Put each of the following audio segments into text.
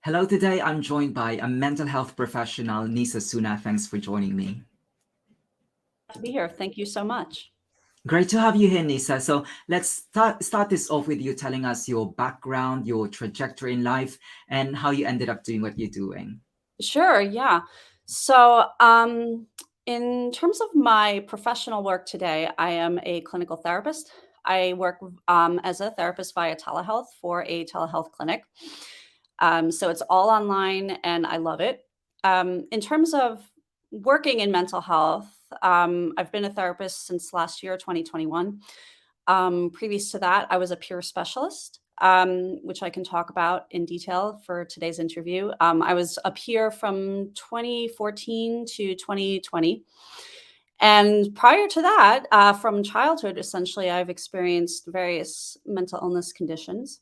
Hello, today I'm joined by a mental health professional, Neesa Sunar. Thanks for joining me. To be here. Thank you so much. Great to have you here, Neesa. So let's start this off with you telling us your background, your trajectory in life, and how you ended up doing what you're doing. Sure, yeah. So, in terms of my professional work today, I am a clinical therapist. I work as a therapist via telehealth for a telehealth clinic. So it's all online and I love it. In terms of working in mental health, I've been a therapist since last year, 2021. Previous to that, I was a peer specialist, which I can talk about in detail for today's interview. I was a peer from 2014 to 2020. And prior to that, from childhood, essentially, I've experienced various mental illness conditions.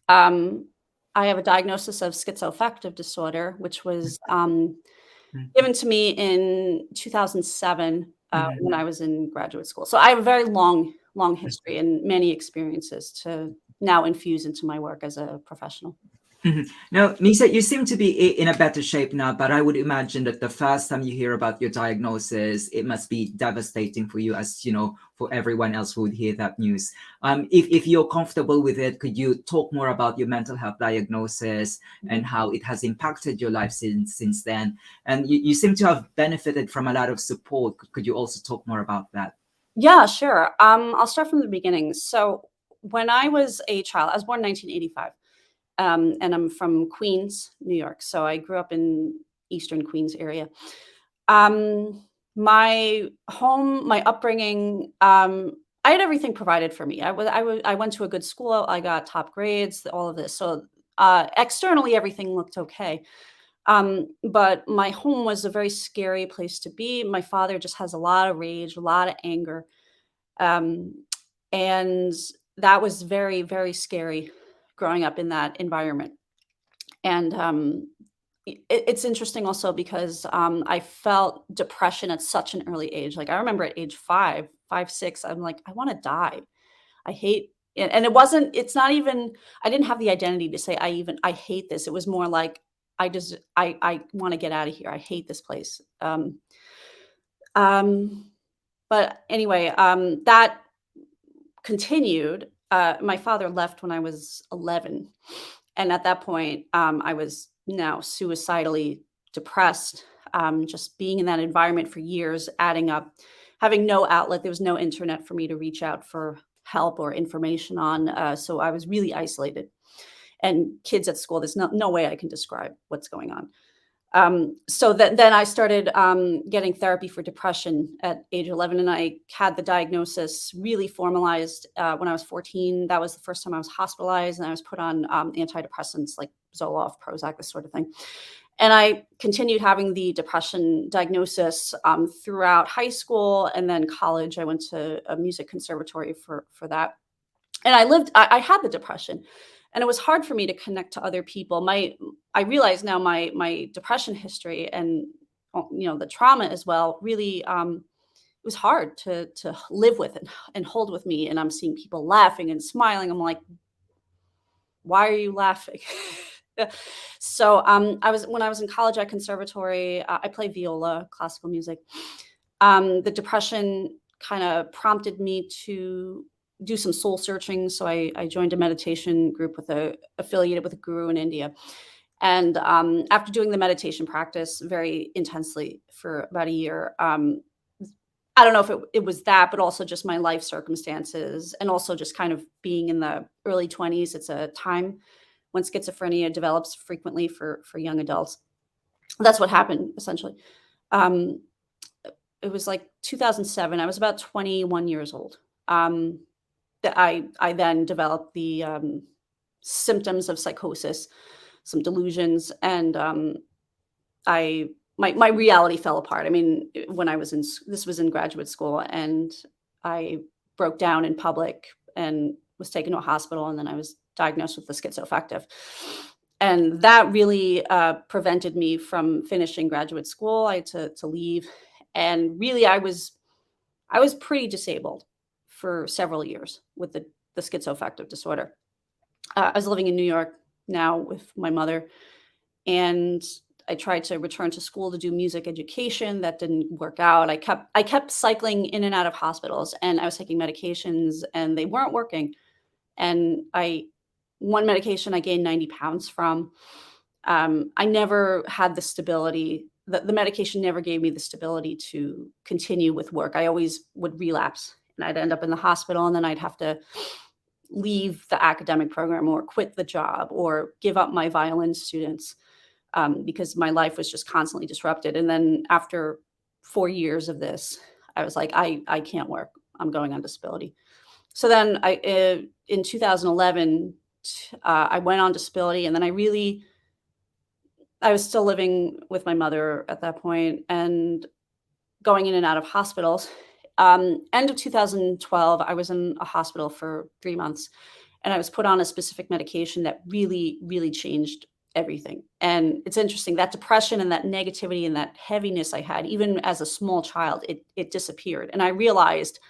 Um, I have a diagnosis of schizoaffective disorder, which was given to me in 2007 when I was in graduate school. So I have a very long history and many experiences to now infuse into my work as a professional. Now, Nisa, you seem to be in a better shape now, but I would imagine that the first time you hear about your diagnosis, it must be devastating for you, as you know, for everyone else who would hear that news. If you're comfortable with it, could you talk more about your mental health diagnosis and how it has impacted your life since then? And you seem to have benefited from a lot of support. Could you also talk more about that? Yeah, sure. I'll start from the beginning. So when I was a child, I was born in 1985. And I'm from Queens, New York. So I grew up in Eastern Queens area. My home, my upbringing, I had everything provided for me. I went to a good school. I got top grades, all of this. So externally, everything looked okay. But my home was a very scary place to be. My father just has a lot of rage, a lot of anger. Um, and that was very, very scary growing up in that environment. And it's interesting also because I felt depression at such an early age. Like I remember at age 6, I'm like, I want to die. I hate and it wasn't, it's not even, I didn't have the identity to say I hate this. It was more like I want to get out of here. I hate this place. Um, but anyway, that continued. My father left when I was 11. And at that point, I was now suicidally depressed, just being in that environment for years, adding up, having no outlet. There was no internet for me to reach out for help or information on. So I was really isolated. And kids at school, there's no way I can describe what's going on. So then I started getting therapy for depression at age 11, and I had the diagnosis really formalized when I was 14. That was the first time I was hospitalized, and I was put on antidepressants like Zoloft, Prozac, this sort of thing. And I continued having the depression diagnosis throughout high school, and then college. I went to a music conservatory for that. And I had the depression, and it was hard for me to connect to other people. I realize now my depression history and the trauma as well really it was hard to live with and hold with me. And I'm seeing people laughing and smiling. I'm like, why are you laughing? So when I was in college at conservatory, I played viola, classical music. The depression kind of prompted me to do some soul searching. So I joined a meditation group affiliated with a guru in India. And after doing the meditation practice very intensely for about a year, I don't know if it was that, but also just my life circumstances, and also just kind of being in the early 20s. It's a time when schizophrenia develops frequently for young adults. That's what happened, essentially. Um, it was like 2007. I was about 21 years old. That I then developed the symptoms of psychosis, some delusions, and my reality fell apart. I mean, when this was in graduate school, and I broke down in public and was taken to a hospital, and then I was diagnosed with the schizoaffective. And that really prevented me from finishing graduate school. I had to leave, and really I was pretty disabled for several years with the schizoaffective disorder. I was living in New York, now with my mother, and I tried to return to school to do music education. That didn't work out. I kept cycling in and out of hospitals, and I was taking medications and they weren't working. And I one medication I gained 90 pounds from. I never had the stability. The medication never gave me the stability to continue with work. I always would relapse and I'd end up in the hospital, and then I'd have to leave the academic program or quit the job or give up my violin students, because my life was just constantly disrupted. And then after 4 years of this, I was like, I can't work. I'm going on disability. So then in 2011, I went on disability, and then I was still living with my mother at that point and going in and out of hospitals. End of 2012, I was in a hospital for 3 months, and I was put on a specific medication that really, really changed everything. And it's interesting, that depression and that negativity and that heaviness I had, even as a small child, it disappeared. And I realized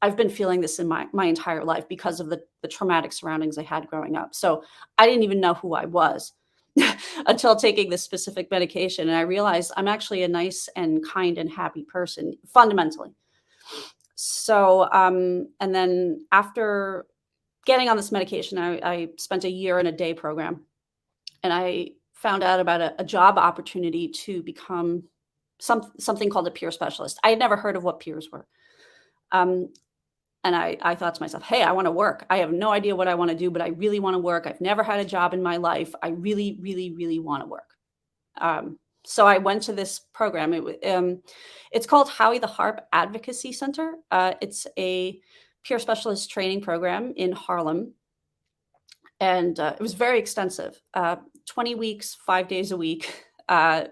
I've been feeling this in my entire life because of the traumatic surroundings I had growing up. So I didn't even know who I was until taking this specific medication. And I realized I'm actually a nice and kind and happy person fundamentally. So, and then after getting on this medication, I spent a year in a day program, and I found out about a job opportunity to become something called a peer specialist. I had never heard of what peers were. Um, and I thought to myself, hey, I want to work. I have no idea what I want to do, but I really want to work. I've never had a job in my life. I really, really, really want to work. So I went to this program. It's called Howie the Harp Advocacy Center. It's a peer specialist training program in Harlem. And it was very extensive, 20 weeks, 5 days a week,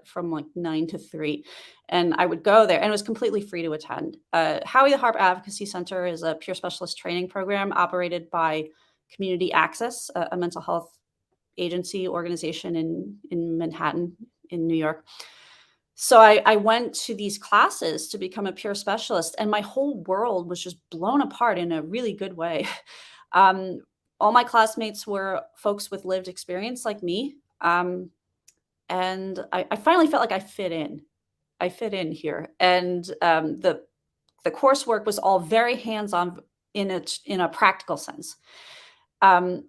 from like 9 to 3. And I would go there, and it was completely free to attend. Howie the Harp Advocacy Center is a peer specialist training program operated by Community Access, a mental health agency organization in Manhattan, in New York. So I went to these classes to become a peer specialist, and my whole world was just blown apart in a really good way. Um, all my classmates were folks with lived experience like me. And I finally felt like I fit in. I fit in here. And the coursework was all very hands-on in a practical sense, um,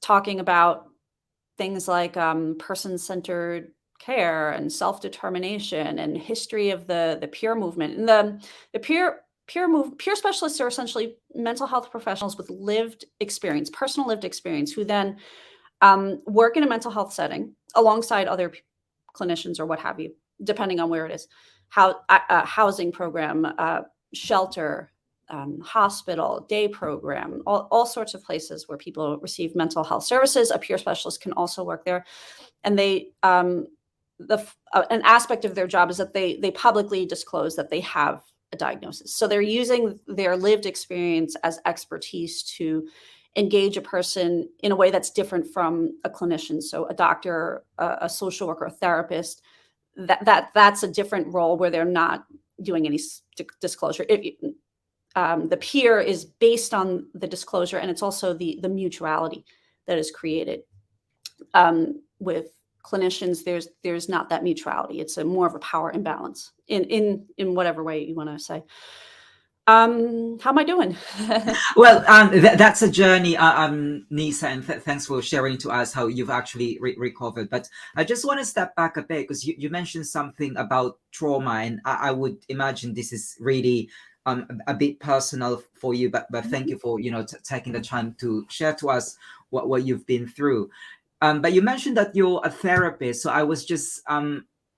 talking about things like person-centered care and self-determination and history of the peer movement. And the peer specialists are essentially mental health professionals with lived experience, personal lived experience, who then work in a mental health setting alongside other clinicians or what have you, depending on where it is. Housing program, shelter, hospital, day program, all sorts of places where people receive mental health services. A peer specialist can also work there. And an aspect of their job is that they publicly disclose that they have a diagnosis. So they're using their lived experience as expertise to engage a person in a way that's different from a clinician. So a doctor, a social worker, a therapist, that's a different role where they're not doing any disclosure. The peer is based on the disclosure, and it's also the mutuality that is created. With clinicians, there's not that mutuality. It's more of a power imbalance in whatever way you want to say. How am I doing? Well, that's a journey, Neesa, and thanks for sharing to us how you've actually recovered. But I just want to step back a bit, because you mentioned something about trauma, and I would imagine this is really a bit personal for you. But thank you for taking the time to share to us what you've been through. But you mentioned that you're a therapist, so I was just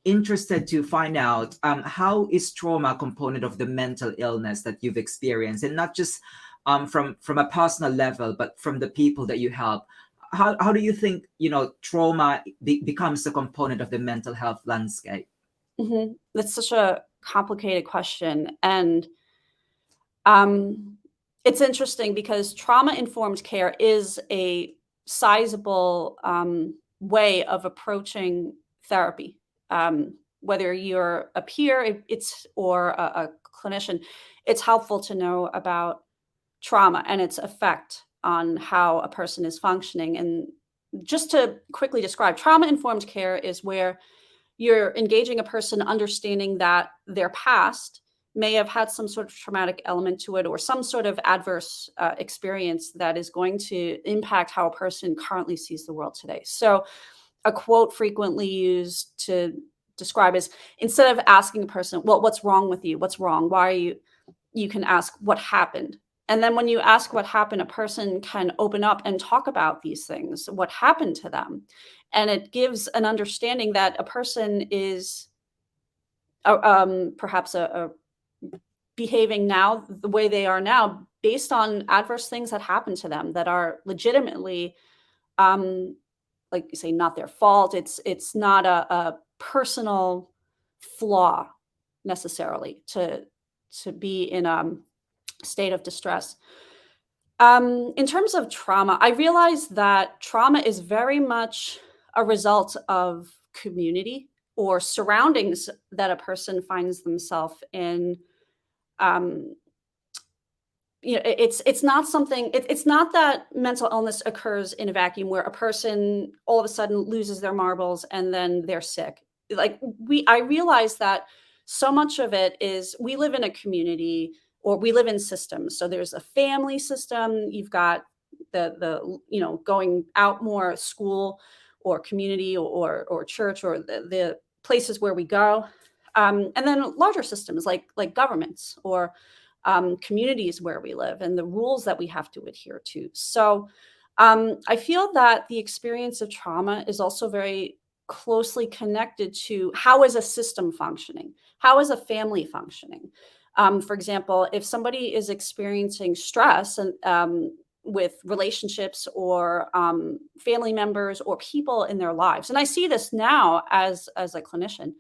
interested to find out how is trauma a component of the mental illness that you've experienced, and not just from a personal level, but from the people that you help. How do you think trauma becomes a component of the mental health landscape? Mm-hmm. That's such a complicated question, and it's interesting because trauma-informed care is a sizable way of approaching therapy. Whether you're a peer, or a clinician, it's helpful to know about trauma and its effect on how a person is functioning. And just to quickly describe, trauma-informed care is where you're engaging a person understanding that their past may have had some sort of traumatic element to it or some sort of adverse experience that is going to impact how a person currently sees the world today. So a quote frequently used to describe is, instead of asking a person, well, what's wrong with you? What's wrong? Why are you can ask what happened. And then when you ask what happened, a person can open up and talk about these things, what happened to them. And it gives an understanding that a person is perhaps behaving now the way they are now based on adverse things that happened to them that are legitimately, like you say, not their fault. It's not a personal flaw necessarily to be in a state of distress. In terms of trauma, I realize that trauma is very much a result of community or surroundings that a person finds themselves in. Um, it's not something. It's not that mental illness occurs in a vacuum where a person all of a sudden loses their marbles and then they're sick. I realize that so much of it is we live in a community or we live in systems. So there's a family system. You've got the going out more, school or community or church or the places where we go, and then larger systems like governments or communities where we live and the rules that we have to adhere to. So I feel that the experience of trauma is also very closely connected to how is a system functioning? How is a family functioning? For example, if somebody is experiencing stress and with relationships or family members or people in their lives, and I see this now as a clinician,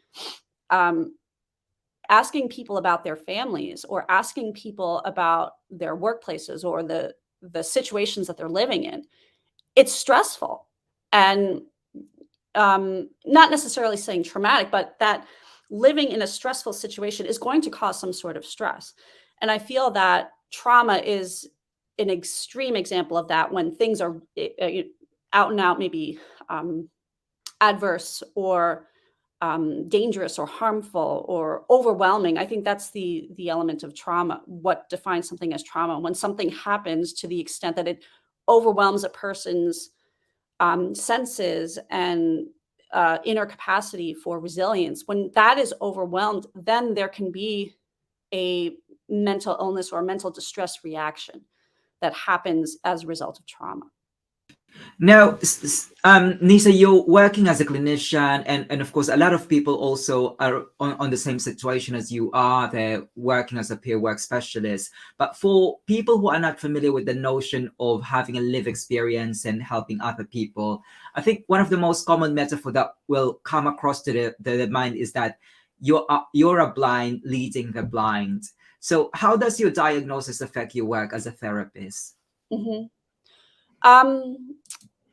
asking people about their families or asking people about their workplaces or the situations that they're living in, it's stressful. And not necessarily saying traumatic, but that living in a stressful situation is going to cause some sort of stress. And I feel that trauma is an extreme example of that when things are out and out, maybe adverse or dangerous or harmful or overwhelming. I think that's the element of trauma. What defines something as trauma? When something happens to the extent that it overwhelms a person's senses and inner capacity for resilience. When that is overwhelmed, then there can be a mental illness or a mental distress reaction that happens as a result of trauma. Now, Neesa, you're working as a clinician, and of course, a lot of people also are on the same situation as you are. They're working as a peer work specialist. But for people who are not familiar with the notion of having a lived experience and helping other people, I think one of the most common metaphor that will come across to the mind is that you're a blind leading the blind. So how does your diagnosis affect your work as a therapist? Mm-hmm.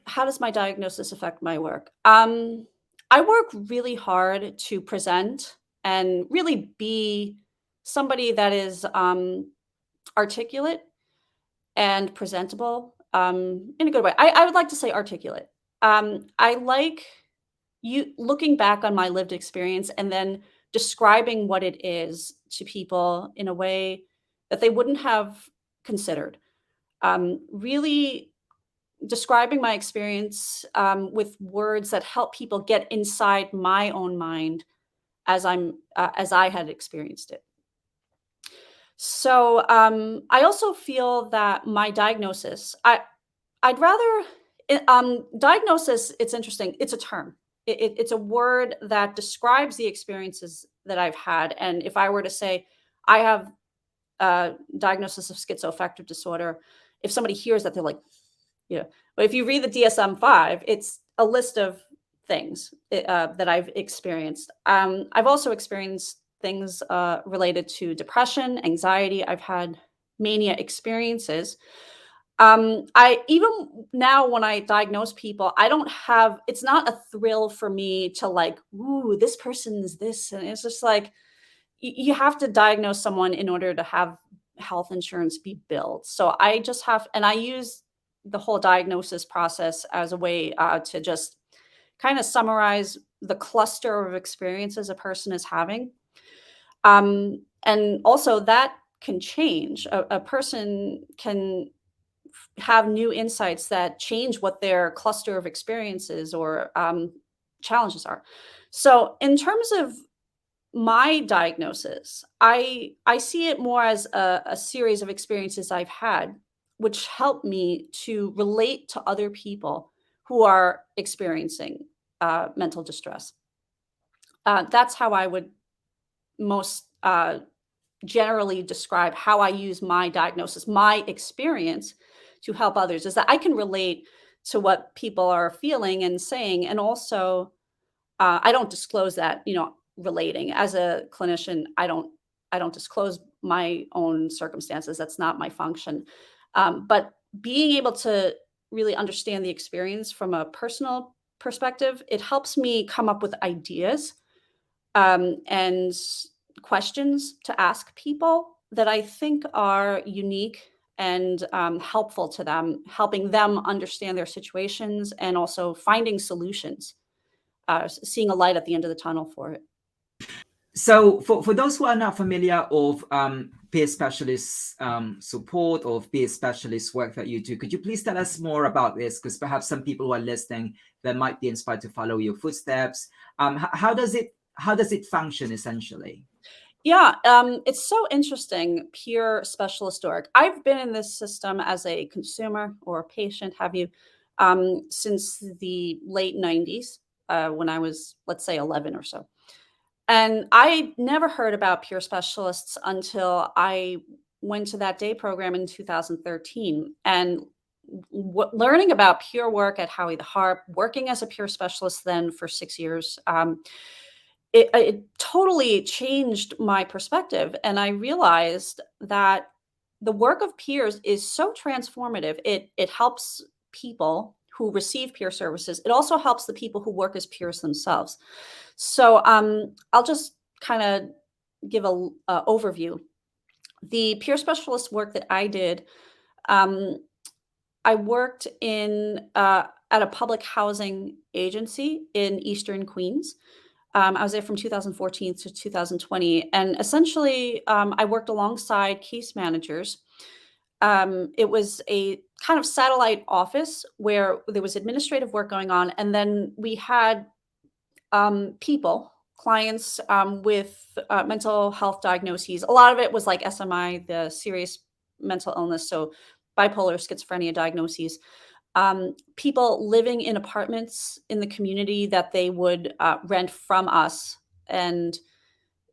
How does my diagnosis affect my work? I work really hard to present and really be somebody that is articulate and presentable in a good way. I would like to say articulate. I like you looking back on my lived experience and then describing what it is to people in a way that they wouldn't have considered. Really describing my experience with words that help people get inside my own mind as I had experienced it. So I also feel that my diagnosis, I'd rather diagnosis. It's interesting. It's a term. It's a word that describes the experiences that I've had. And if I were to say I have a diagnosis of schizoaffective disorder, if somebody hears that, they're like, yeah. But if you read the DSM-5, it's a list of things that I've experienced. I've also experienced things related to depression, anxiety. I've had mania experiences. I even now when I diagnose people, I don't have. It's not a thrill for me to like, ooh, this person is this, and it's just like you have to diagnose someone in order to have health insurance be billed. So I just have, and I use the whole diagnosis process as a way to just kind of summarize the cluster of experiences a person is having. And also that can change. A person can have new insights that change what their cluster of experiences or challenges are. So, in terms of my diagnosis, I see it more as a series of experiences I've had, which help me to relate to other people who are experiencing mental distress. That's how I would most generally describe how I use my diagnosis, my experience to help others, is that I can relate to what people are feeling and saying. And also, I don't disclose that, relating as a clinician, I don't disclose my own circumstances. That's not my function. But being able to really understand the experience from a personal perspective, it helps me come up with ideas and questions to ask people that I think are unique and helpful to them, helping them understand their situations and also finding solutions, seeing a light at the end of the tunnel for it. So for those who are not familiar of peer specialist support or peer specialist work that you do, could you please tell us more about this? Because perhaps some people who are listening that might be inspired to follow your footsteps. How does it function essentially? Yeah, it's so interesting, peer specialist work. I've been in this system as a consumer or a patient, have you, since the late 90s, when I was, let's say, 11 or so. And I never heard about peer specialists until I went to that day program in 2013. And learning about peer work at Howie the Harp, working as a peer specialist then for 6 years, it totally changed my perspective. And I realized that the work of peers is so transformative. It helps people who receive peer services. It also helps the people who work as peers themselves. So I'll just kind of give a overview. The peer specialist work that I did, um, I worked at a public housing agency in Eastern Queens. I was there from 2014 to 2020, and essentially, I worked alongside case managers. It was a kind of satellite office where there was administrative work going on, and then we had clients with mental health diagnoses. A lot of it was like SMI, the serious mental illness, so bipolar, schizophrenia diagnoses. People living in apartments in the community that they would rent from us, and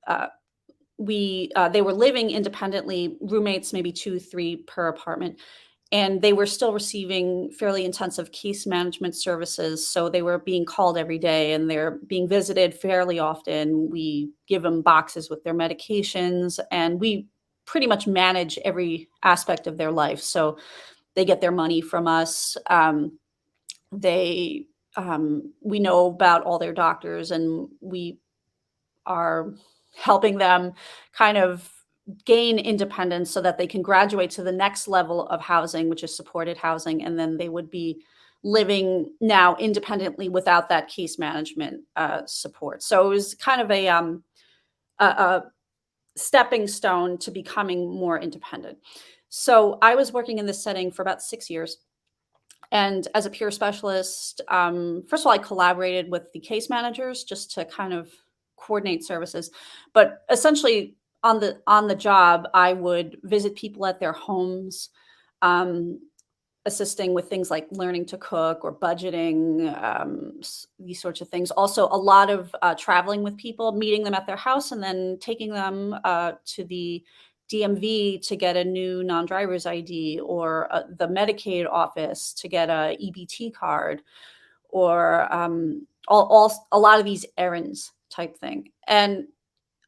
uh, they were living independently, roommates, maybe 2, 3 per apartment, and they were still receiving fairly intensive case management services. So they were being called every day and they're being visited fairly often. We give them boxes with their medications and we pretty much manage every aspect of their life. So they get their money from us. They We know about all their doctors and we are helping them kind of gain independence so that they can graduate to the next level of housing, which is supported housing, and then they would be living now independently without that case management support. So it was kind of a stepping stone to becoming more independent. So I was working in this setting for about 6 years. And as a peer specialist, first of all, I collaborated with the case managers just to kind of coordinate services. But essentially, on the job, I would visit people at their homes, um, assisting with things like learning to cook or budgeting, these sorts of things. Also, a lot of traveling with people, meeting them at their house, and then taking them to the DMV to get a new non-driver's ID, or the Medicaid office to get a EBT card, or a lot of these errands type thing. And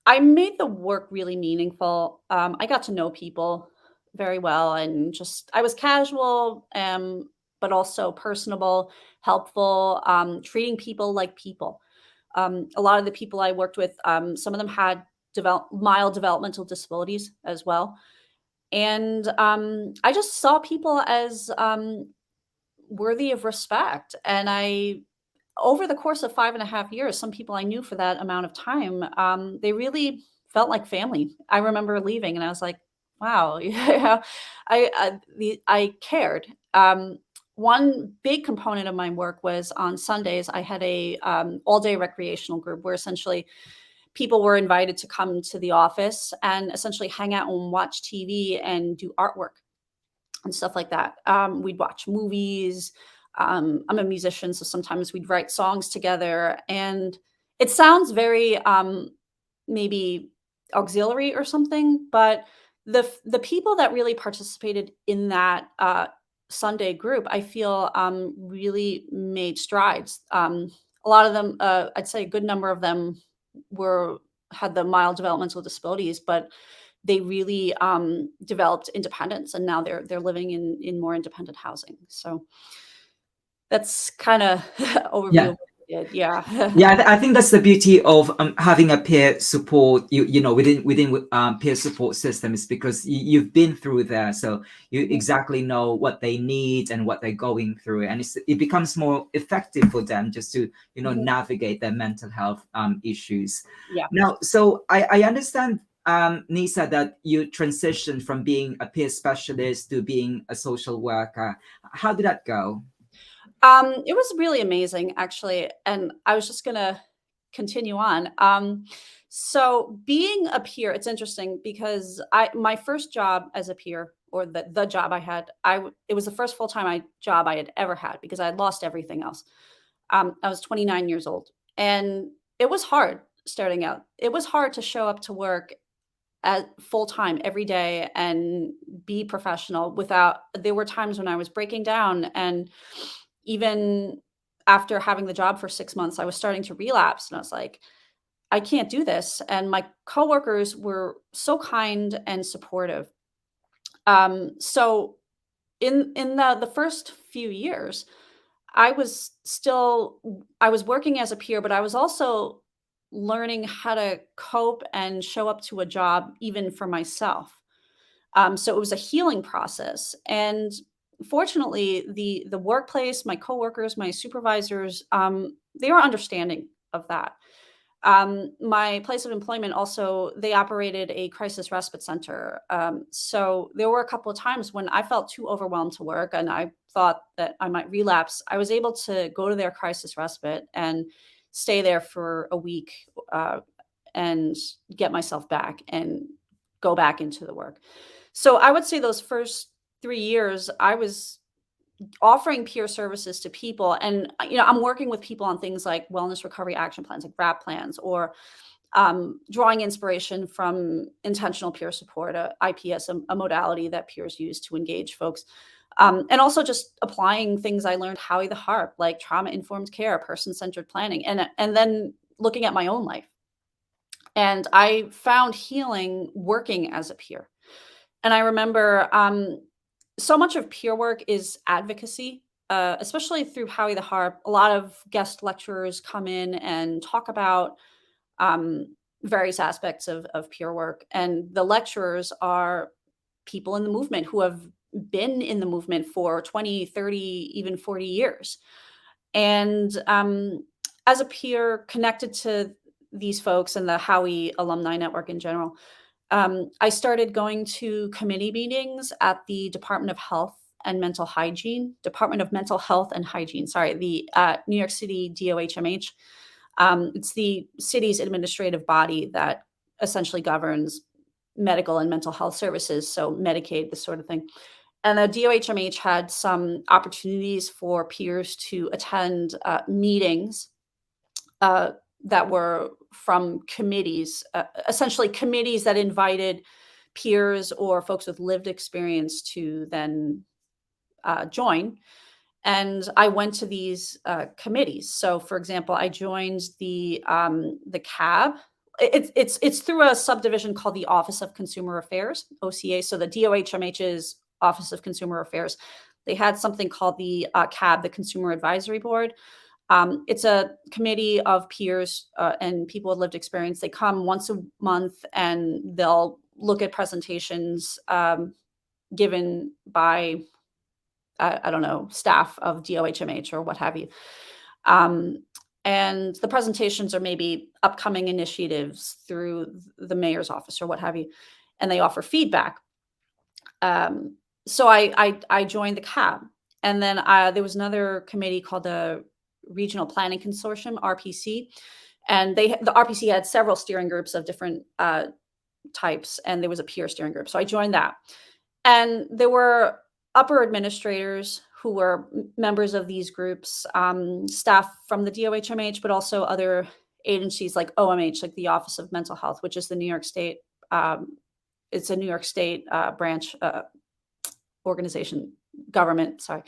I made the work really meaningful. I got to know people very well, and just I was casual, but also personable, helpful, treating people like people. A lot of the people I worked with, some of them had mild developmental disabilities as well, and I just saw people as worthy of respect. And over the course of 5.5 years, some people I knew for that amount of time, they really felt like family. I remember leaving and I was like, wow, yeah, I cared. One big component of my work was on Sundays. I had a all day recreational group where essentially people were invited to come to the office and essentially hang out and watch TV and do artwork and stuff like that. We'd watch movies. I'm a musician, so sometimes we'd write songs together. And it sounds very maybe auxiliary or something, but the people that really participated in that Sunday group, I feel really made strides. A lot of them, I'd say a good number of them were had the mild developmental disabilities, but they really developed independence, and now they're living in more independent housing. So that's kind of overview Yeah. of what I did. Yeah. Yeah, I think that's the beauty of having a peer support. You know, within peer support systems, because you've been through there, so you Mhm. exactly know what they need and what they're going through, and it becomes more effective for them just to Mhm. navigate their mental health issues. Yeah. Now, so I understand, Neesa, that you transitioned from being a peer specialist to being a social worker. How did that go? It was really amazing, actually, and I was just gonna continue on. So being a peer, it's interesting because my first job as a peer, or the job I had, it was the first full time job I had ever had because I had lost everything else. I was 29 years old, and it was hard starting out. It was hard to show up to work at full time every day and be professional without. There were times when I was breaking down, and even after having the job for 6 months, I was starting to relapse, and I was like, "I can't do this." And my coworkers were so kind and supportive. So in the first few years, I was working as a peer, but I was also learning how to cope and show up to a job even for myself. So it was a healing process. And fortunately, the workplace, my coworkers, my supervisors, they were understanding of that. My place of employment also, they operated a crisis respite center. So there were a couple of times when I felt too overwhelmed to work and I thought that I might relapse. I was able to go to their crisis respite and stay there for a week, and get myself back and go back into the work. So I would say those first 3 years, I was offering peer services to people. And, I'm working with people on things like wellness recovery action plans, like RAP plans, or drawing inspiration from intentional peer support, IPS, a modality that peers use to engage folks. And also just applying things I learned Howie the Harp, like trauma informed care, person centered planning, and then looking at my own life. And I found healing working as a peer. And I remember so much of peer work is advocacy, especially through Howie the Harp. A lot of guest lecturers come in and talk about various aspects of peer work. And the lecturers are people in the movement who have been in the movement for 20, 30, even 40 years. And as a peer connected to these folks and the Howie alumni network in general, I started going to committee meetings at the Department of Health and Mental Hygiene, Department of Mental Health and Hygiene, sorry, the New York City DOHMH. It's the city's administrative body that essentially governs medical and mental health services, so Medicaid, this sort of thing. And the DOHMH had some opportunities for peers to attend meetings uh, that were from committees, essentially committees that invited peers or folks with lived experience to then join. And I went to these committees. So, for example, I joined the CAB. It's through a subdivision called the Office of Consumer Affairs (OCA). So the DOHMH's Office of Consumer Affairs, they had something called the CAB, the Consumer Advisory Board. It's a committee of peers and people with lived experience. They come once a month and they'll look at presentations given by I don't know, staff of DOHMH or what have you. Um, and the presentations are maybe upcoming initiatives through the mayor's office or what have you, and they offer feedback. So I joined the CAB, and then there was another committee called the Regional Planning Consortium (RPC), and the RPC had several steering groups of different types, and there was a peer steering group. So I joined that, and there were upper administrators who were members of these groups, staff from the DOHMH, but also other agencies like OMH, like the Office of Mental Health, which is the New York State. It's a New York State branch organization, government. Sorry.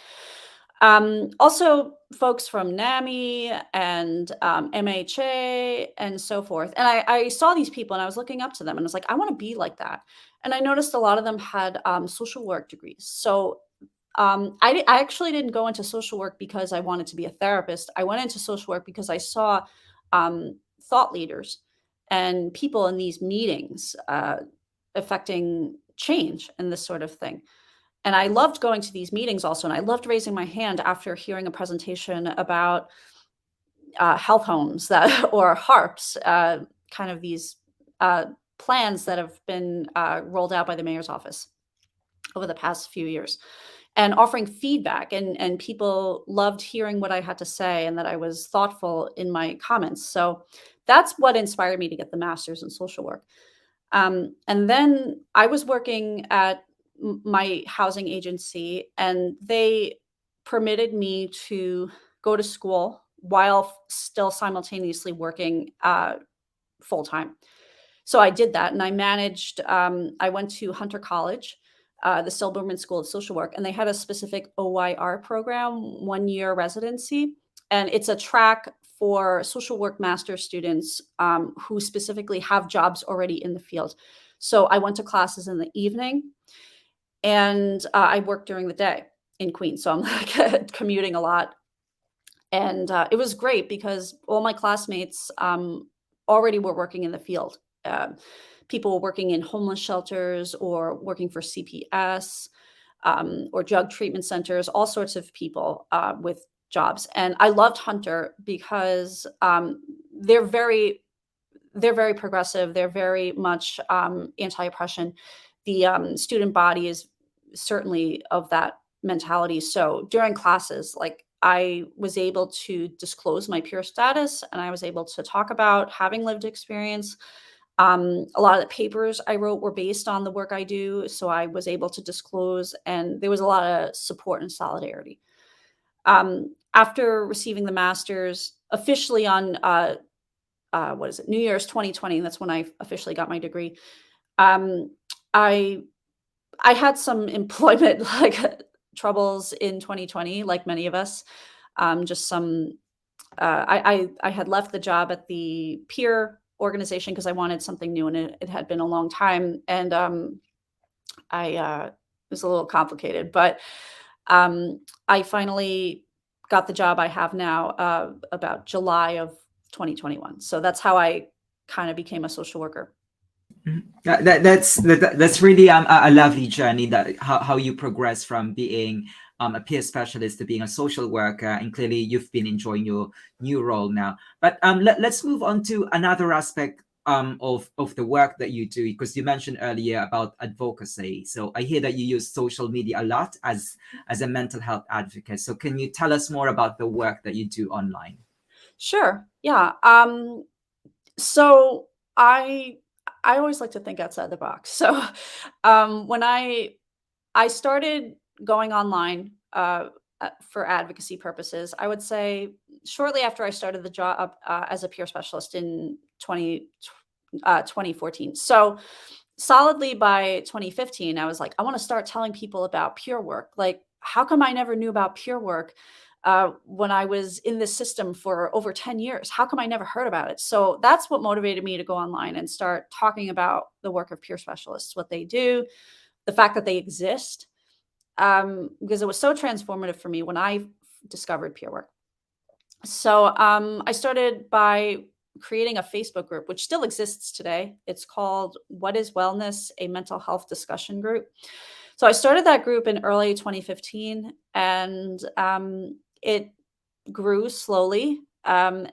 Also, folks from NAMI and MHA and so forth. And I saw these people and I was looking up to them and I was like, I want to be like that. And I noticed a lot of them had social work degrees. So I actually didn't go into social work because I wanted to be a therapist. I went into social work because I saw thought leaders and people in these meetings affecting change and this sort of thing. And I loved going to these meetings also, and I loved raising my hand after hearing a presentation about health homes that or HARPs, kind of these plans that have been rolled out by the mayor's office over the past few years, and offering feedback. And people loved hearing what I had to say and that I was thoughtful in my comments. So that's what inspired me to get the master's in social work. And then I was working at my housing agency, and they permitted me to go to school while still simultaneously working full time. So I did that, and I managed. I went to Hunter College, the Silberman School of Social Work, and they had a specific OYR program, 1-year residency, and it's a track for social work master students who specifically have jobs already in the field. So I went to classes in the evening, and I worked during the day in Queens. So I'm like commuting a lot. And it was great because all my classmates already were working in the field. People were working in homeless shelters or working for CPS or drug treatment centers, all sorts of people with jobs. And I loved Hunter because they're very progressive. They're very much anti-oppression. The student body is certainly of that mentality. So during classes, like I was able to disclose my peer status, and I was able to talk about having lived experience. A lot of the papers I wrote were based on the work I do, so I was able to disclose, and there was a lot of support and solidarity. After receiving the master's officially on what is it, New Year's 2020, that's when I officially got my degree. I had some employment troubles in 2020, like many of us. Just some. I had left the job at the peer organization because I wanted something new, and it had been a long time, and it was a little complicated. But I finally got the job I have now about July of 2021. So that's how I kind of became a social worker. That's really a lovely journey, that how you progress from being a peer specialist to being a social worker, and clearly you've been enjoying your new role now. But let's move on to another aspect of the work that you do, because you mentioned earlier about advocacy. So I hear that you use social media a lot as a mental health advocate. So can you tell us more about the work that you do online? Sure. Yeah. So I always like to think outside the box. So when I started going online for advocacy purposes, I would say shortly after I started the job as a peer specialist in 2014. So solidly by 2015, I was like, I want to start telling people about peer work. Like, how come I never knew about peer work when I was in this system for over 10 years? How come I never heard about it? So that's what motivated me to go online and start talking about the work of peer specialists, what they do, the fact that they exist, because it was so transformative for me when I discovered peer work. So I started by creating a Facebook group, which still exists today. It's called What is Wellness? A Mental Health Discussion Group. So I started that group in early 2015, and it grew slowly. And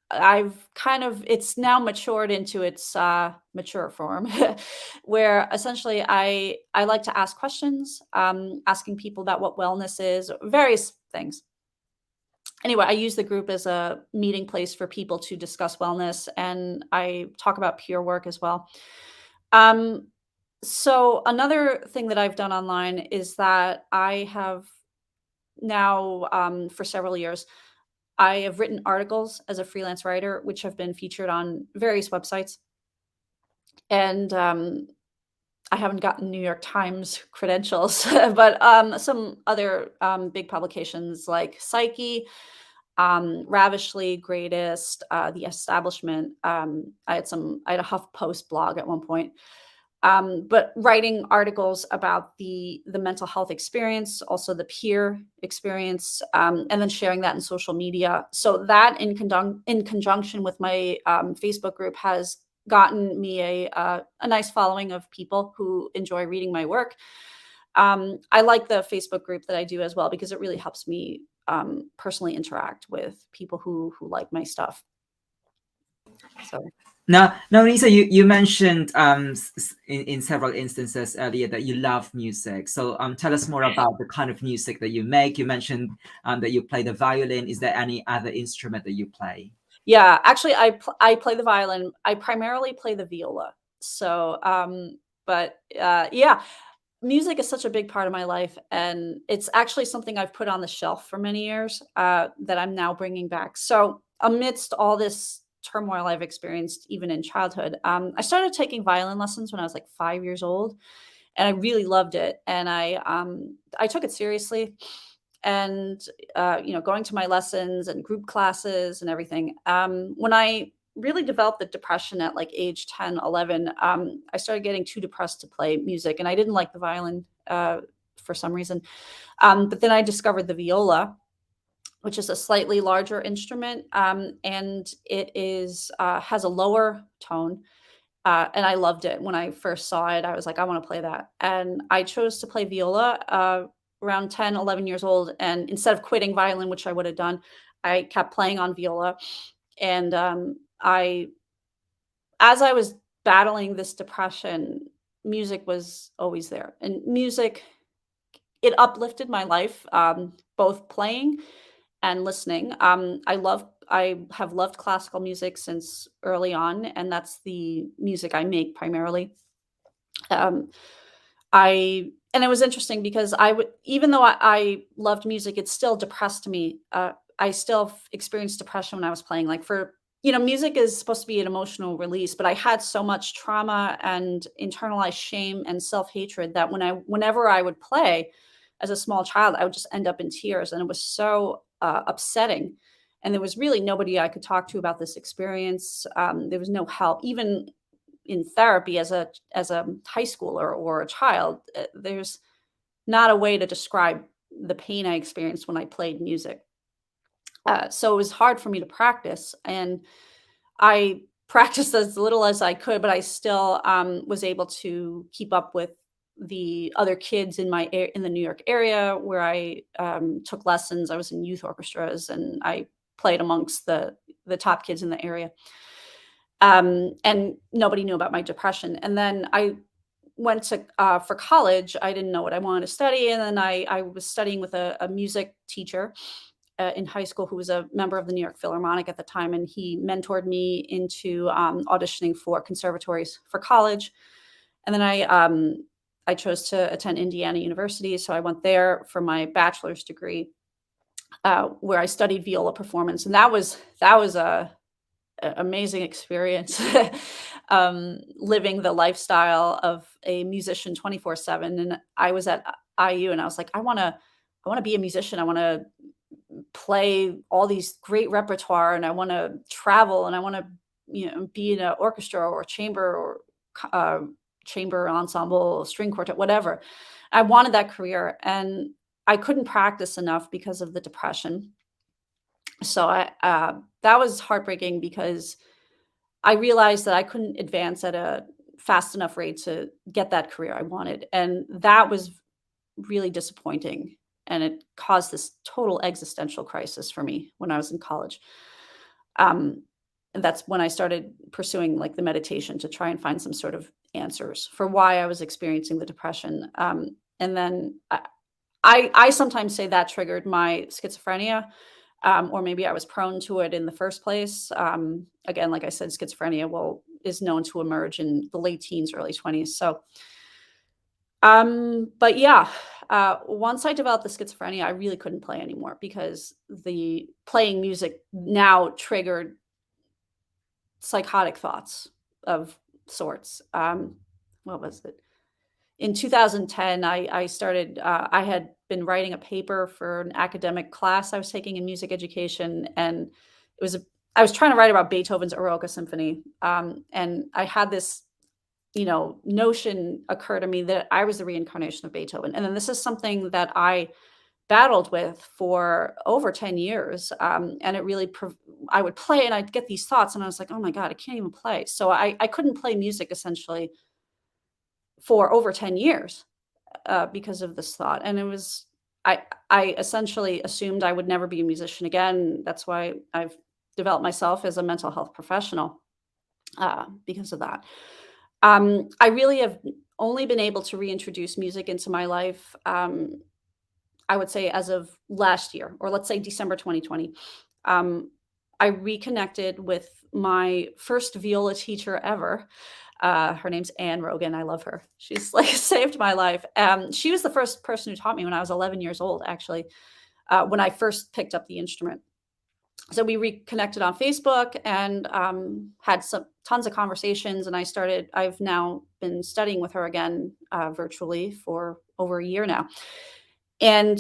I've kind of it's now matured into its mature form, where essentially I like to ask questions, asking people about what wellness is, various things. Anyway, I use the group as a meeting place for people to discuss wellness, and I talk about peer work as well. Um, so another thing that I've done online is that I have now, for several years, I have written articles as a freelance writer, which have been featured on various websites. And I haven't gotten New York Times credentials, but some other big publications like Psyche, Ravishly, Greatest, The Establishment. I had a HuffPost blog at one point. But writing articles about the mental health experience, also the peer experience, and then sharing that in social media. So that in conjunction with my Facebook group has gotten me a nice following of people who enjoy reading my work. I like the Facebook group that I do as well because it really helps me personally interact with people who like my stuff. So Now, Nisa, you mentioned in several instances earlier that you love music. So tell us more about the kind of music that you make. You mentioned that you play the violin. Is there any other instrument that you play? yeah, actually, I play the violin. I primarily play the viola. So, but yeah, music is such a big part of my life, and it's actually something I've put on the shelf for many years that I'm now bringing back. So, amidst all this turmoil I've experienced, even in childhood, I started taking violin lessons when I was like 5 years old, and I really loved it. And I took it seriously, and going to my lessons and group classes and everything. When I really developed the depression at like age 10, 11, I started getting too depressed to play music, and I didn't like the violin for some reason. But then I discovered the viola, which is a slightly larger instrument, and it is has a lower tone. And I loved it when I first saw it. I was like, I want to play that. And I chose to play viola around 10, 11 years old. And instead of quitting violin, which I would have done, I kept playing on viola. And as I was battling this depression, music was always there. And music, it uplifted my life, both playing and listening. I have loved classical music since early on, and that's the music I make primarily. Um, and it was interesting because I would, even though I loved music, it still depressed me. I still experienced depression when I was playing. Like music is supposed to be an emotional release, but I had so much trauma and internalized shame and self hatred that whenever I would play as a small child, I would just end up in tears, and it was so upsetting. And there was really nobody I could talk to about this experience. There was no help, even in therapy as a high schooler or a child. There's not a way to describe the pain I experienced when I played music. So it was hard for me to practice, and I practiced as little as I could, but I still was able to keep up with the other kids in the New York area where I took lessons. I was in youth orchestras, and I played amongst the top kids in the area. And nobody knew about my depression. And then I went to for college. I didn't know what I wanted to study, and then I was studying with a music teacher in high school who was a member of the New York Philharmonic at the time, and he mentored me into auditioning for conservatories for college. And then I chose to attend Indiana University, so I went there for my bachelor's degree, where I studied viola performance, and that was a amazing experience. Living the lifestyle of a musician 24/7. And I was at IU, and I was like, I want to be a musician. I want to play all these great repertoire, and I want to travel, and I want to be in an orchestra or a chamber or uh, chamber ensemble, string quartet, whatever. I wanted that career, and I couldn't practice enough because of the depression. So that was heartbreaking because I realized that I couldn't advance at a fast enough rate to get that career I wanted. And that was really disappointing. And it caused this total existential crisis for me when I was in college. Um, and that's when I started pursuing like the meditation to try and find some sort of answers for why I was experiencing the depression. And then I sometimes say that triggered my schizophrenia, or maybe I was prone to it in the first place. Again, like I said, schizophrenia is known to emerge in the late teens, early 20s. So, but yeah, once I developed the schizophrenia, I really couldn't play anymore because the playing music now triggered psychotic thoughts of sorts. What was it? In 2010, I started, I had been writing a paper for an academic class I was taking in music education. And I was trying to write about Beethoven's Eroica Symphony. And I had this, notion occur to me that I was the reincarnation of Beethoven. And then this is something that I battled with for over 10 years. And it really, I would play and I'd get these thoughts and I was like, oh my God, I can't even play. So I couldn't play music essentially for over 10 years because of this thought. And it was, I essentially assumed I would never be a musician again. That's why I've developed myself as a mental health professional because of that. I really have only been able to reintroduce music into my life, I would say as of last year, or let's say December 2020. I reconnected with my first viola teacher ever. Her name's Anne Rogan. I love her. She's like saved my life. She was the first person who taught me when I was 11 years old, actually, when I first picked up the instrument. So we reconnected on Facebook and had tons of conversations. And I've now been studying with her again virtually for over a year now. And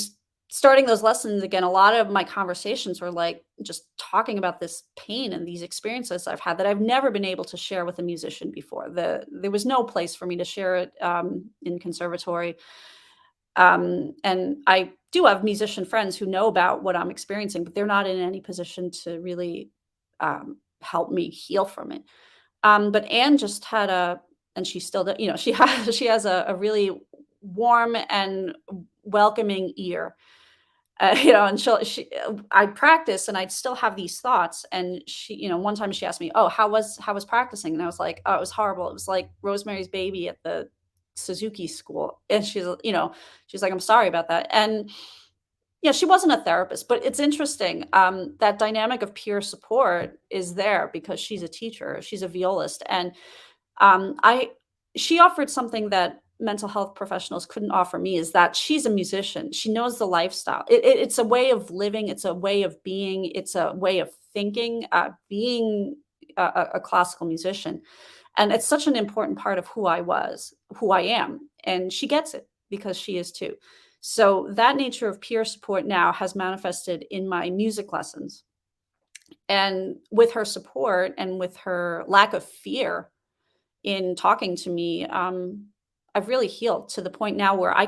starting those lessons again, a lot of my conversations were like just talking about this pain and these experiences I've had that I've never been able to share with a musician before. There was no place for me to share it in conservatory. And I do have musician friends who know about what I'm experiencing, but they're not in any position to really help me heal from it. But Anne just had and she still, she has a really warm and welcoming ear. And I practice and I'd still have these thoughts. And she, one time she asked me, oh, how was practicing? And I was like, oh, it was horrible. It was like Rosemary's Baby at the Suzuki school. And she's like, I'm sorry about that. And yeah, she wasn't a therapist, but it's interesting. That dynamic of peer support is there because she's a teacher, she's a violist. And she offered something that mental health professionals couldn't offer me, is that she's a musician. She knows the lifestyle. It's a way of living. It's a way of being. It's a way of thinking, being a classical musician. And it's such an important part of who I am. And she gets it because she is too. So that nature of peer support now has manifested in my music lessons. And with her support and with her lack of fear in talking to me, I've really healed to the point now where I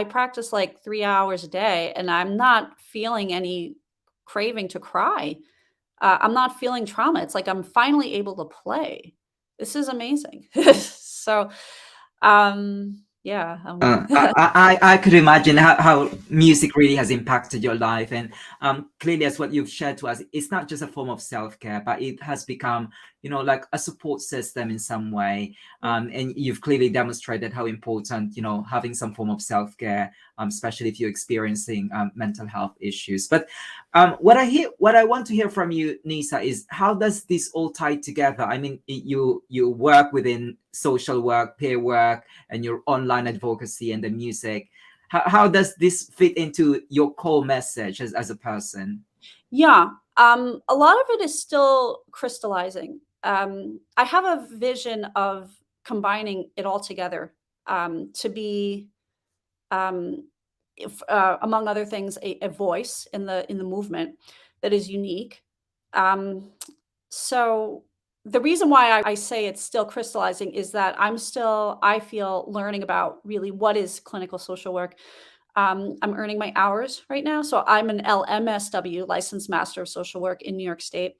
practice like 3 hours a day and I'm not feeling any craving to cry. I'm not feeling trauma. It's like I'm finally able to play. This is amazing. So, yeah. I could imagine how music really has impacted your life. And clearly, as what you've shared to us, it's not just a form of self-care, but it has become, like a support system in some way. And you've clearly demonstrated how important, having some form of self-care, especially if you're experiencing mental health issues. But what I want to hear from you, Neesa, is how does this all tie together? I mean, you work within social work, peer work, and your online advocacy and the music. How does this fit into your core message as a person? Yeah, a lot of it is still crystallizing. I have a vision of combining it all together to be, among other things, a voice in the movement that is unique. So the reason why I say it's still crystallizing is that I feel learning about really what is clinical social work. I'm earning my hours right now. So I'm an LMSW, licensed master of social work in New York State.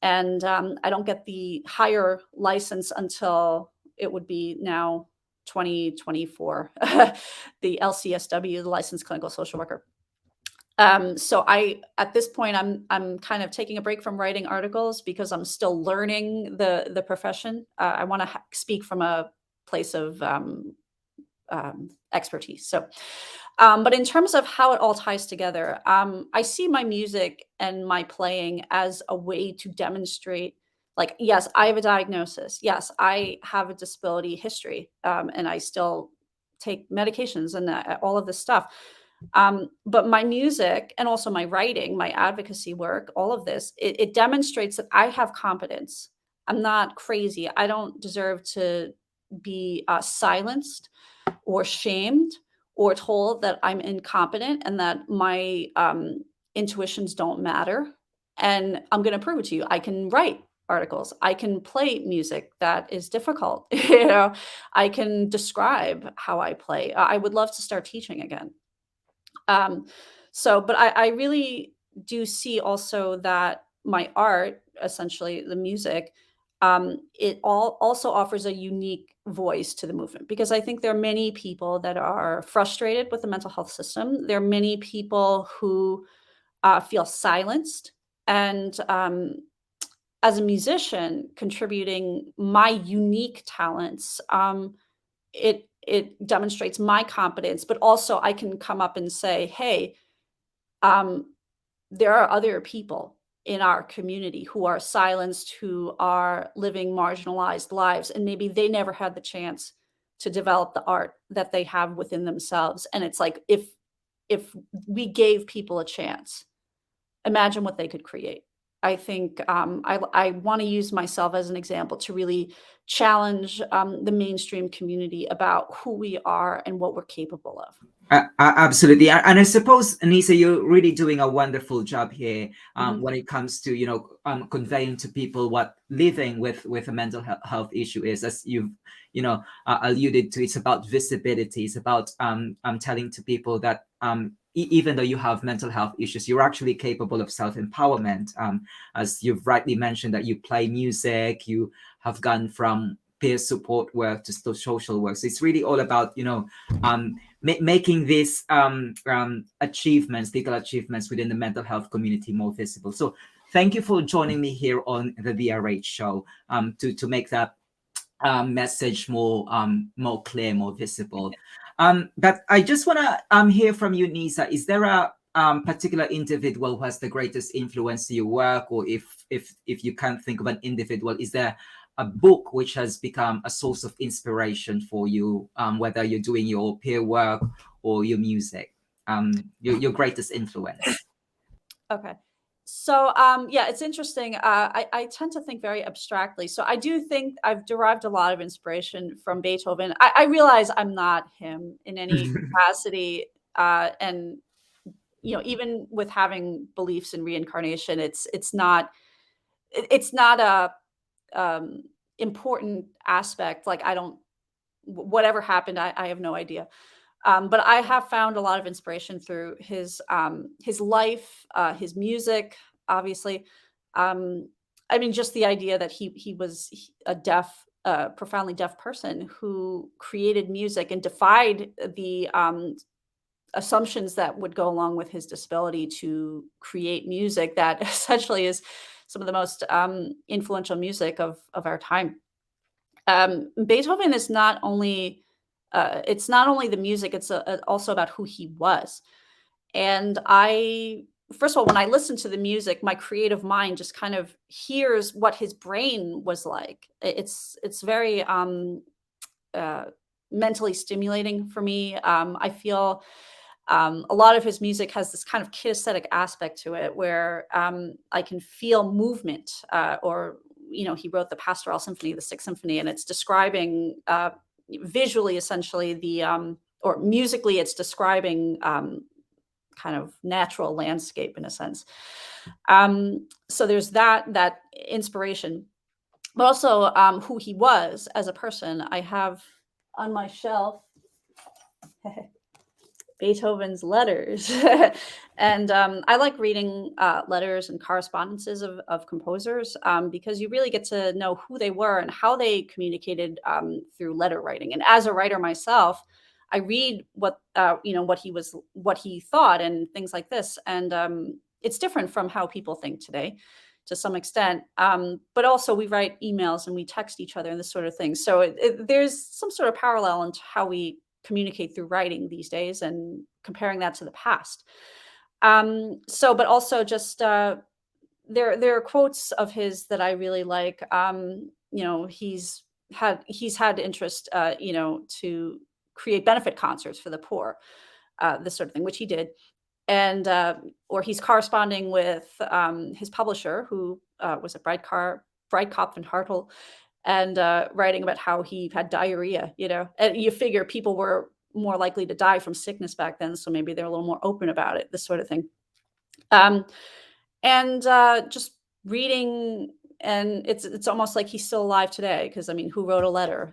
And I don't get the higher license until it would be now 2024, the LCSW, the licensed clinical social worker. So at this point, I'm kind of taking a break from writing articles because I'm still learning the profession. I want to speak from a place of expertise. So, but in terms of how it all ties together, I see my music and my playing as a way to demonstrate, like, yes, I have a diagnosis. Yes, I have a disability history, and I still take medications and all of this stuff. But my music and also my writing, my advocacy work, all of this, it demonstrates that I have competence. I'm not crazy. I don't deserve to be silenced or shamed or told that I'm incompetent and that my intuitions don't matter. And I'm going to prove it to you. I can write articles. I can play music that is difficult. I can describe how I play. I would love to start teaching again. But I really do see also that my art, essentially the music, it also offers a unique voice to the movement, because I think there are many people that are frustrated with the mental health system. There are many people who feel silenced, and as a musician, contributing my unique talents, it demonstrates my competence, but also I can come up and say, hey, there are other people in our community who are silenced, who are living marginalized lives, and maybe they never had the chance to develop the art that they have within themselves. And it's like, if we gave people a chance, imagine what they could create. I think I want to use myself as an example to really challenge the mainstream community about who we are and what we're capable of. Absolutely, and I suppose, Neesa, you're really doing a wonderful job here Mhm. when it comes to conveying to people what living with a mental health issue is. As you've alluded to, it's about visibility. It's about telling to people that even though you have mental health issues, you're actually capable of self-empowerment. As you've rightly mentioned, that you play music, you have gone from peer support work to social work. So it's really all about making these achievements, legal achievements within the mental health community more visible. So thank you for joining me here on the BRH show to make that message more clear, more visible. But I just want to hear from you, Neesa. Is there a particular individual who has the greatest influence to your work, or if you can't think of an individual, is there a book which has become a source of inspiration for you, whether you're doing your peer work or your music, your greatest influence? Okay. So, yeah, it's interesting. I tend to think very abstractly. So I do think I've derived a lot of inspiration from Beethoven. I realize I'm not him in any capacity. And, even with having beliefs in reincarnation, it's not a important aspect. Like, I don't, whatever happened, I have no idea. But I have found a lot of inspiration through his life, his music, obviously. I mean, just the idea that he was a profoundly deaf person who created music and defied the assumptions that would go along with his disability to create music that essentially is some of the most influential music of our time. Beethoven is not only it's not only the music, it's also about who he was. And first of all, when I listen to the music, my creative mind just kind of hears what his brain was like. It's very uh, mentally stimulating for me. I feel a lot of his music has this kind of kinesthetic aspect to it, where I can feel movement. Or he wrote the Pastoral Symphony, the Sixth Symphony, and it's describing visually, essentially, or musically, it's describing kind of natural landscape in a sense. So there's that inspiration, but also who he was as a person. I have on my shelf Beethoven's letters. And I like reading letters and correspondences of composers because you really get to know who they were and how they communicated through letter writing. And as a writer myself, I read what he thought and things like this. And it's different from how people think today to some extent. But also we write emails and we text each other and this sort of thing. So there's some sort of parallel into how we communicate through writing these days and comparing that to the past. But also just there are quotes of his that I really like. He's had interest, to create benefit concerts for the poor, this sort of thing, which he did, and or he's corresponding with his publisher, who was a Breitkopf and Hartel, and writing about how he had diarrhea. And you figure people were more likely to die from sickness back then, so maybe they're a little more open about it. This sort of thing. Um, and just reading, and it's almost like he's still alive today, because I mean, who wrote a letter,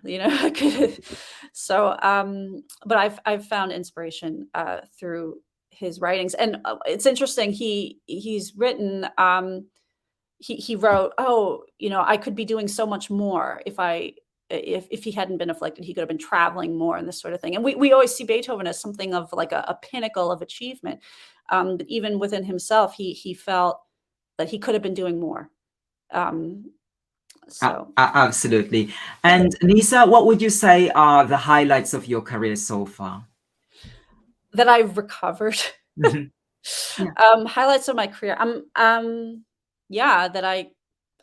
so but I've found inspiration through his writings. And it's interesting, he's written, he wrote, oh, I could be doing so much more if he hadn't been afflicted. He could have been traveling more and this sort of thing. And we always see Beethoven as something of like a pinnacle of achievement. But even within himself, he felt that he could have been doing more. So Absolutely. And Neesa, what would you say are the highlights of your career so far? that I've recovered. Mhm. Yeah. Highlights of my career. That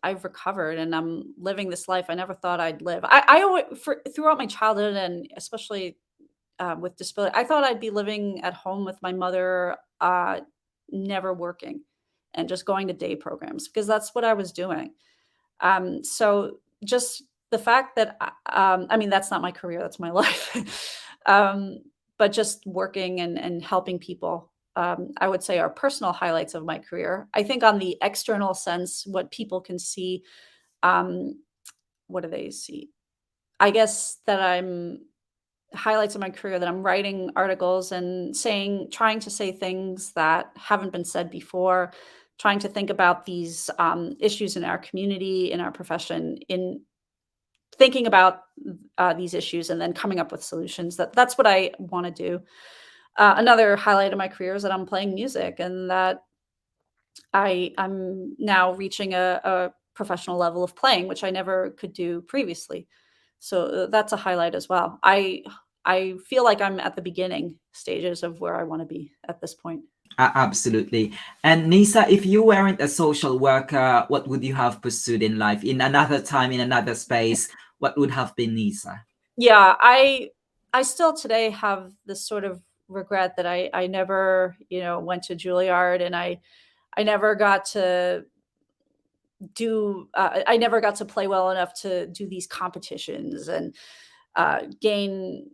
I've recovered and I'm living this life I never thought I'd live. I always, throughout my childhood, and especially with disability, I thought I'd be living at home with my mother, never working, and just going to day programs, because that's what I was doing. So just the fact that, I mean, that's not my career, that's my life. But just working and helping people, I would say, are personal highlights of my career. I think on the external sense, what people can see, what do they see? I guess that highlights of my career, that I'm writing articles and trying to say things that haven't been said before, trying to think about these issues in our community, in our profession, in thinking about these issues and then coming up with solutions. That's what I want to do. Another highlight of my career is that I'm playing music, and that I'm now reaching a professional level of playing, which I never could do previously. So that's a highlight as well. I feel like I'm at the beginning stages of where I want to be at this point. Absolutely. And Neesa, if you weren't a social worker, what would you have pursued in life? In another time, in another space, what would have been Neesa? Yeah, I still today have this sort of regret that I never, went to Juilliard, and I never got to I never got to play well enough to do these competitions and gain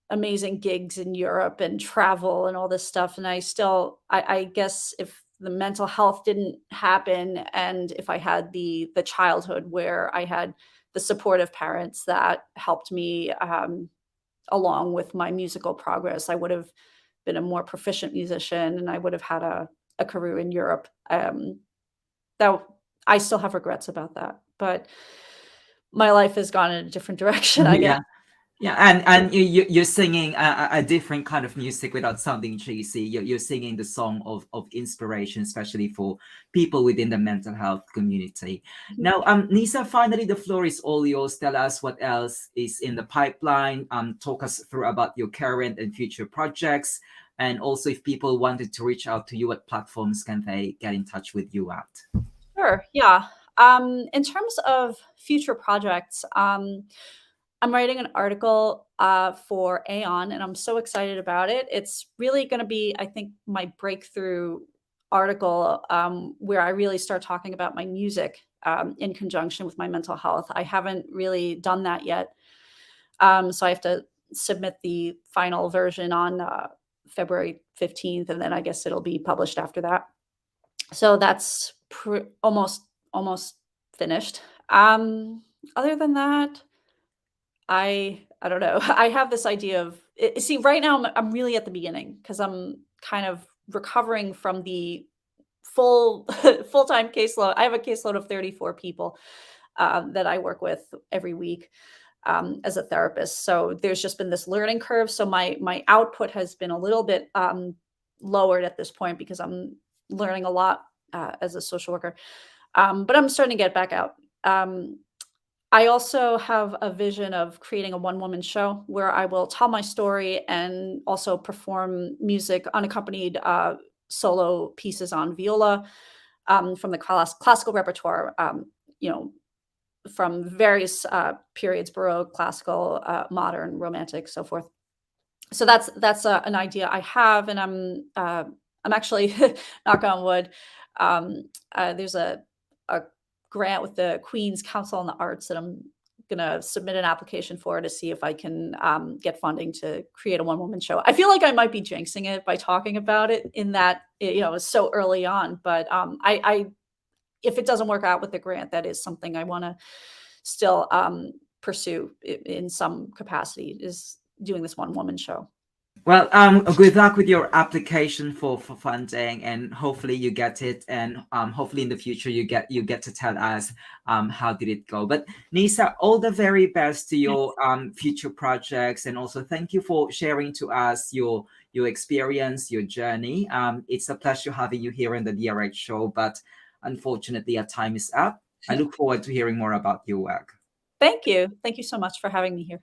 amazing gigs in Europe and travel and all this stuff. And I guess if the mental health didn't happen, and if I had the childhood where I had the supportive parents that helped me along with my musical progress, I would have been a more proficient musician, and I would have had a career in Europe. That I still have regrets about that, but my life has gone in a different direction, I guess. Yeah. Yeah, and you're singing a different kind of music without sounding cheesy. You're singing the song of inspiration, especially for people within the mental health community. Now, Neesa, finally, the floor is all yours. Tell us what else is in the pipeline. Talk us through about your current and future projects, and also if people wanted to reach out to you, what platforms can they get in touch with you at? Sure, yeah. In terms of future projects, I'm writing an article for Aeon, and I'm so excited about it. It's really going to be, I think, my breakthrough article, where I really start talking about my music in conjunction with my mental health. I haven't really done that yet. So I have to submit the final version on February 15th, and then I guess it'll be published after that. So that's almost finished. Other than that, I don't know. I have this idea of see, right now I'm really at the beginning because I'm kind of recovering from the full full-time caseload. I have a caseload of 34 people that I work with every week as a therapist. So there's just been this learning curve. So my output has been a little bit lowered at this point because I'm learning a lot as a social worker. But I'm starting to get back out. I also have a vision of creating a one-woman show where I will tell my story and also perform music, unaccompanied solo pieces on viola from the classical repertoire. You know, from various periods: Baroque, classical, modern, romantic, so forth. So that's an idea I have, and I'm actually knock on wood. There's a grant with the Queen's Council on the Arts that I'm gonna submit an application for to see if I can get funding to create a one woman show. I feel like I might be jinxing it by talking about it in that it's so early on, but I if it doesn't work out with the grant, that is something I want to still pursue in some capacity, is doing this one woman show. Well, good luck with your application for funding, and hopefully you get it, and hopefully in the future you get to tell us how did it go. But Neesa, all the very best to your future projects, and also thank you for sharing to us your experience, your journey. It's a pleasure having you here in the DRH show, but unfortunately our time is up. I look forward to hearing more about your work. Thank you so much for having me here.